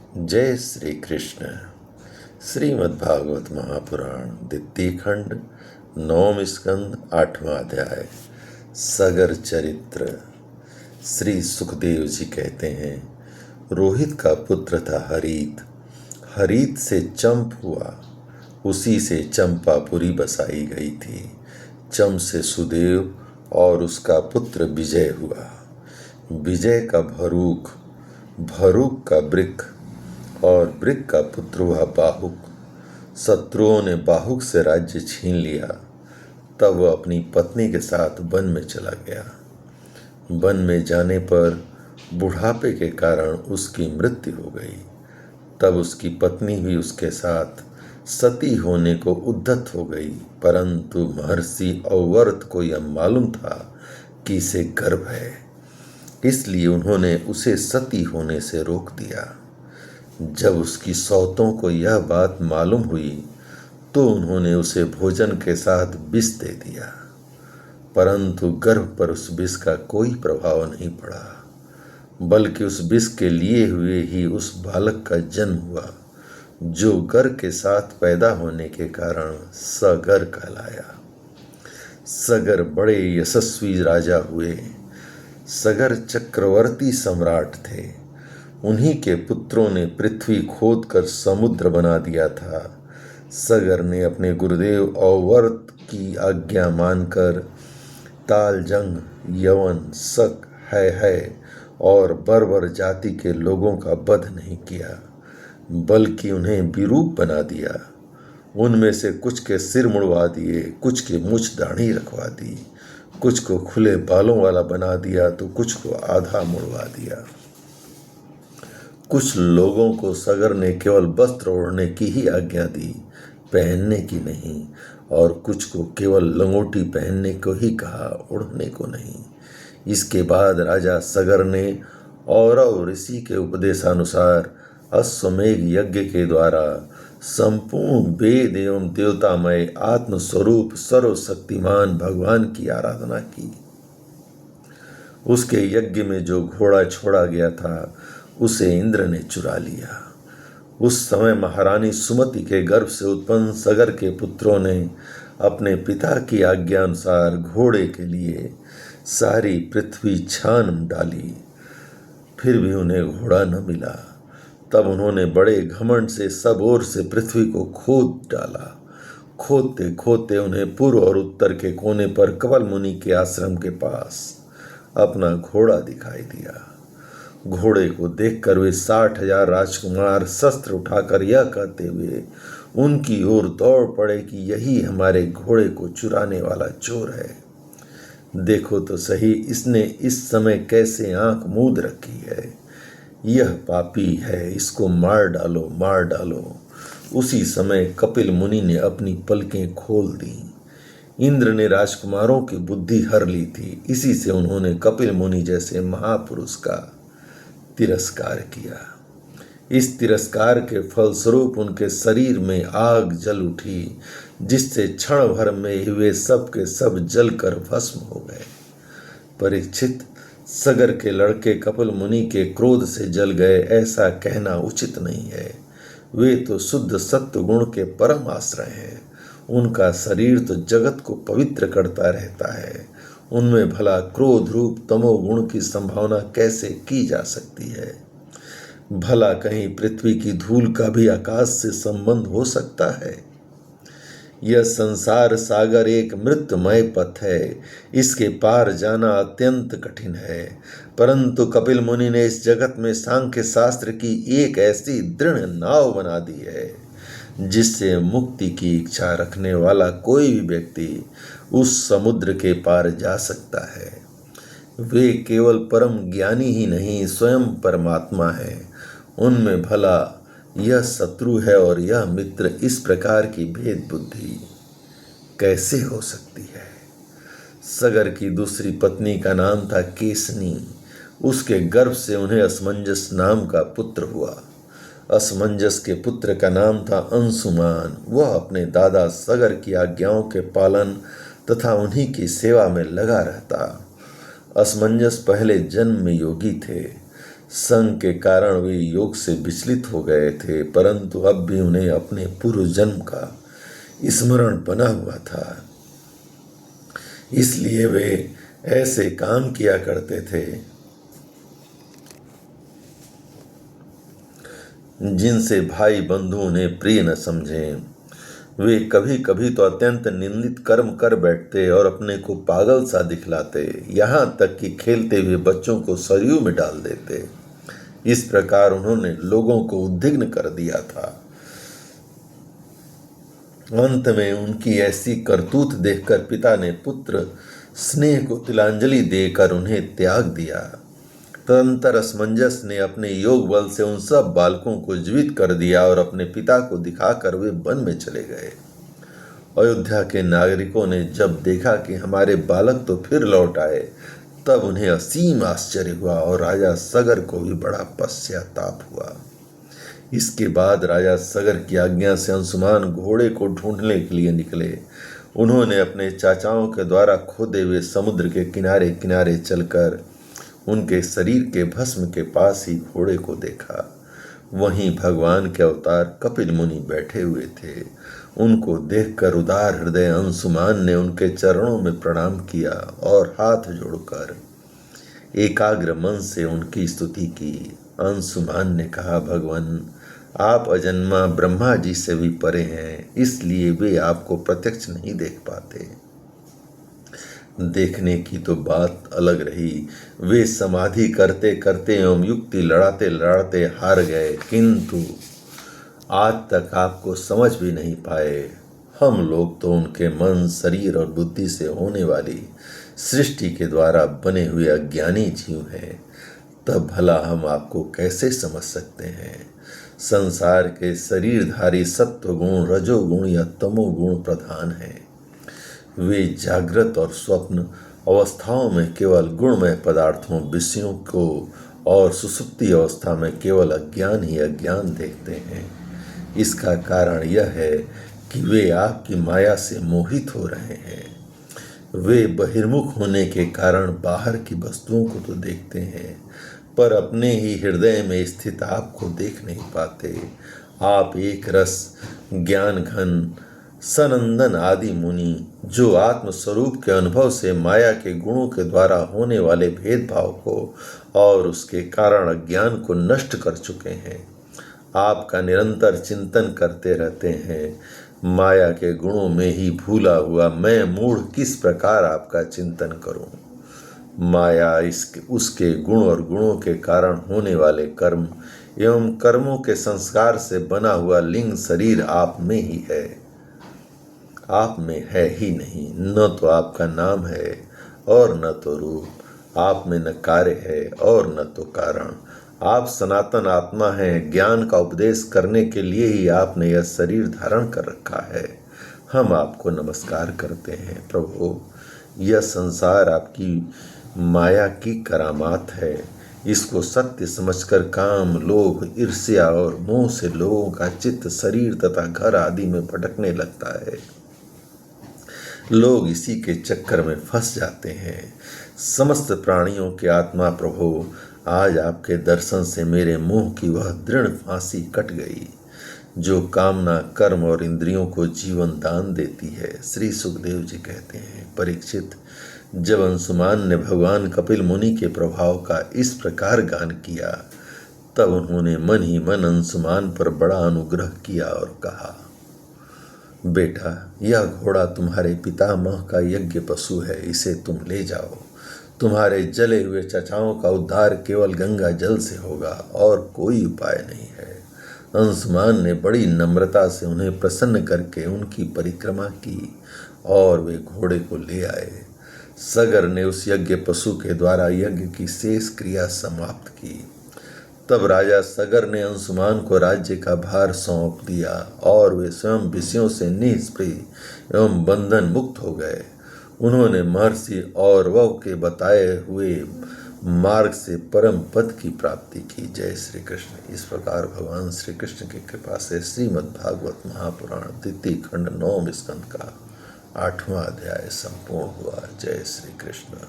जय श्री कृष्ण। श्रीमद्भागवत महापुराण द्वितीय खंड, नवम स्कंद, 8वां अध्याय, सगर चरित्र। श्री सुखदेव जी कहते हैं, रोहित का पुत्र था हरित। हरित से चंप हुआ, उसी से चंपापुरी बसाई गई थी। चम से सुदेव और उसका पुत्र विजय हुआ। विजय का भरूक, भरूक का वृक और वृक का पुत्र हुआ बाहुक। शत्रुओं ने बाहुक से राज्य छीन लिया। तब वह अपनी पत्नी के साथ वन में चला गया। वन में जाने पर बुढ़ापे के कारण उसकी मृत्यु हो गई। तब उसकी पत्नी भी उसके साथ सती होने को उद्यत हो गई, परंतु महर्षि औवर्त को यह मालूम था कि इसे गर्भ है, इसलिए उन्होंने उसे सती होने से रोक दिया। जब उसकी सौतों को यह बात मालूम हुई तो उन्होंने उसे भोजन के साथ विष दे दिया, परंतु गर्भ पर उस विष का कोई प्रभाव नहीं पड़ा, बल्कि उस विष के लिए हुए ही उस बालक का जन्म हुआ, जो गर के साथ पैदा होने के कारण सगर कहलाया। सगर बड़े यशस्वी राजा हुए। सगर चक्रवर्ती सम्राट थे। उन्हीं के पुत्रों ने पृथ्वी खोदकर समुद्र बना दिया था। सगर ने अपने गुरुदेव औवर्त की आज्ञा मानकर तालजंग, यवन, शक, है और बर्बर जाति के लोगों का वध नहीं किया, बल्कि उन्हें विरूप बना दिया। उनमें से कुछ के सिर मुड़वा दिए, कुछ के मूछ दाढ़ी रखवा दी, कुछ को खुले बालों वाला बना दिया तो कुछ को आधा मुड़वा दिया। कुछ लोगों को सगर ने केवल वस्त्र ओढ़ने की ही आज्ञा दी, पहनने की नहीं, और कुछ को केवल लंगोटी पहनने को ही कहा, ओढ़ने को नहीं। इसके बाद राजा सगर ने औरव ऋषि के उपदेशानुसार अश्वमेघ यज्ञ के द्वारा संपूर्ण वेद एवं देवतामय आत्मस्वरूप सर्वशक्तिमान भगवान की आराधना की। उसके यज्ञ में जो घोड़ा छोड़ा गया था उसे इंद्र ने चुरा लिया। उस समय महारानी सुमति के गर्भ से उत्पन्न सगर के पुत्रों ने अपने पिता की आज्ञा अनुसार घोड़े के लिए सारी पृथ्वी छान डाली, फिर भी उन्हें घोड़ा न मिला। तब उन्होंने बड़े घमंड से सब ओर से पृथ्वी को खोद डाला। खोदते खोदते उन्हें पूर्व और उत्तर के कोने पर कपिल मुनि के आश्रम के पास अपना घोड़ा दिखाई दिया। घोड़े को देखकर वे 60,000 राजकुमार शस्त्र उठाकर यह कहते हुए उनकी ओर दौड़ पड़े कि यही हमारे घोड़े को चुराने वाला चोर है। देखो तो सही, इसने इस समय कैसे आंख मूंद रखी है। यह पापी है, इसको मार डालो, मार डालो। उसी समय कपिल मुनि ने अपनी पलकें खोल दी। इंद्र ने राजकुमारों की बुद्धि हर ली थी, इसी से उन्होंने कपिल मुनि जैसे महापुरुष का तिरस्कार किया। इस तिरस्कार के फलस्वरूप उनके शरीर में आग जल उठी, जिससे क्षण भर में हुए सब के सब जलकर भस्म हो गए। परीक्षित, सगर के लड़के कपिल मुनि के क्रोध से जल गए ऐसा कहना उचित नहीं है। वे तो शुद्ध सत्व गुण के परम आश्रय हैं। उनका शरीर तो जगत को पवित्र करता रहता है। उनमें भला क्रोध रूप तमोगुण की संभावना कैसे की जा सकती है? भला कहीं पृथ्वी की धूल का भी आकाश से संबंध हो सकता है? यह संसार सागर एक मृत्युमय पथ है, इसके पार जाना अत्यंत कठिन है। परंतु कपिल मुनि ने इस जगत में सांख्य शास्त्र की एक ऐसी दृढ़ नाव बना दी है, जिससे मुक्ति की इच्छा रखने वाला कोई भी व्यक्ति उस समुद्र के पार जा सकता है। वे केवल परम ज्ञानी ही नहीं, स्वयं परमात्मा है। उनमें भला यह शत्रु है और यह मित्र, इस प्रकार की भेद बुद्धि कैसे हो सकती है? सगर की दूसरी पत्नी का नाम था केसनी। उसके गर्भ से उन्हें असमंजस नाम का पुत्र हुआ। असमंजस के पुत्र का नाम था अंशुमान। वह अपने दादा सगर की आज्ञाओं के पालन तथा उन्हीं की सेवा में लगा रहता। असमंजस पहले जन्म में योगी थे। संग के कारण वे योग से विचलित हो गए थे, परंतु अब भी उन्हें अपने पूर्व जन्म का स्मरण बना हुआ था। इसलिए वे ऐसे काम किया करते थे जिनसे भाई बंधु उन्हें प्रिय न समझें। वे कभी कभी तो अत्यंत निंदित कर्म कर बैठते और अपने को पागल सा दिखलाते, यहाँ तक कि खेलते हुए बच्चों को सरयू में डाल देते। इस प्रकार उन्होंने लोगों को उद्विग्न कर दिया था। अंत में उनकी ऐसी करतूत देखकर पिता ने पुत्र स्नेह को तिलांजलि देकर उन्हें त्याग दिया। तदंतर असमंजस ने अपने योग बल से उन सब बालकों को जीवित कर दिया और अपने पिता को दिखाकर वे वन में चले गए। अयोध्या के नागरिकों ने जब देखा कि हमारे बालक तो फिर लौट आए, तब उन्हें असीम आश्चर्य हुआ और राजा सगर को भी बड़ा पश्चाताप हुआ। इसके बाद राजा सगर की आज्ञा से अंशुमान घोड़े को ढूंढने के लिए निकले। उन्होंने अपने चाचाओं के द्वारा खोदे हुए समुद्र के किनारे किनारे चलकर उनके शरीर के भस्म के पास ही घोड़े को देखा। वहीं भगवान के अवतार कपिल मुनि बैठे हुए थे। उनको देखकर उदार हृदय अंशुमान ने उनके चरणों में प्रणाम किया और हाथ जोड़कर एकाग्र मन से उनकी स्तुति की। अंशुमान ने कहा, भगवान, आप अजन्मा ब्रह्मा जी से भी परे हैं, इसलिए वे आपको प्रत्यक्ष नहीं देख पाते। देखने की तो बात अलग रही, वे समाधि करते करते एवं युक्ति लड़ाते लड़ाते हार गए, किंतु आज तक आपको समझ भी नहीं पाए। हम लोग तो उनके मन, शरीर और बुद्धि से होने वाली सृष्टि के द्वारा बने हुए अज्ञानी जीव हैं, तब भला हम आपको कैसे समझ सकते हैं। संसार के शरीरधारी सत्वगुण, रजोगुण या तमोगुण प्रधान हैं। वे जागृत और स्वप्न अवस्थाओं में केवल गुणमय पदार्थों, विषयों को और सुसुप्ति अवस्था में केवल अज्ञान ही अज्ञान देखते हैं। इसका कारण यह है कि वे आपकी माया से मोहित हो रहे हैं। वे बहिर्मुख होने के कारण बाहर की वस्तुओं को तो देखते हैं, पर अपने ही हृदय में स्थित आपको देख नहीं पाते। आप एक रस, ज्ञान घन, सनंदन आदि मुनि, जो आत्मस्वरूप के अनुभव से माया के गुणों के द्वारा होने वाले भेदभाव को और उसके कारण अज्ञान को नष्ट कर चुके हैं, आपका निरंतर चिंतन करते रहते हैं। माया के गुणों में ही भूला हुआ मैं मूढ़ किस प्रकार आपका चिंतन करूं। माया उसके गुण और गुणों के कारण होने वाले कर्म एवं कर्मों के संस्कार से बना हुआ लिंग शरीर आप में ही है, आप में है ही नहीं। न तो आपका नाम है और न तो रूप, आप में न कार्य है और न तो कारण। आप सनातन आत्मा हैं। ज्ञान का उपदेश करने के लिए ही आपने यह शरीर धारण कर रखा है। हम आपको नमस्कार करते हैं प्रभु। यह संसार आपकी माया की करामात है। इसको सत्य समझकर काम, लोभ, ईर्ष्या और मोह से लोगों का चित्त शरीर तथा घर आदि में भटकने लगता है। लोग इसी के चक्कर में फंस जाते हैं। समस्त प्राणियों के आत्मा प्रभु, आज आपके दर्शन से मेरे मोह की वह दृढ़ फांसी कट गई, जो कामना, कर्म और इंद्रियों को जीवन दान देती है। श्री सुखदेव जी कहते हैं, परीक्षित, जब अंशुमान ने भगवान कपिल मुनि के प्रभाव का इस प्रकार गान किया, तब उन्होंने मन ही मन अंशुमान पर बड़ा अनुग्रह किया और कहा, बेटा, यह घोड़ा तुम्हारे पितामह का यज्ञ पशु है, इसे तुम ले जाओ। तुम्हारे जले हुए चचाओं का उद्धार केवल गंगा जल से होगा और कोई उपाय नहीं है। अंशुमान ने बड़ी नम्रता से उन्हें प्रसन्न करके उनकी परिक्रमा की और वे घोड़े को ले आए। सगर ने उस यज्ञ पशु के द्वारा यज्ञ की शेष क्रिया समाप्त की। तब राजा सगर ने अंशुमान को राज्य का भार सौंप दिया और वे स्वयं विषयों से निष्प्रिय एवं बंधन मुक्त हो गए। उन्होंने महर्षि औरवों के बताए हुए मार्ग से परम पद की प्राप्ति की। जय श्री कृष्ण। इस प्रकार भगवान श्री कृष्ण की कृपा से श्रीमद् भागवत महापुराण द्वितीय खंड 9वें स्कंद का 8वां अध्याय संपूर्ण हुआ। जय श्री कृष्ण।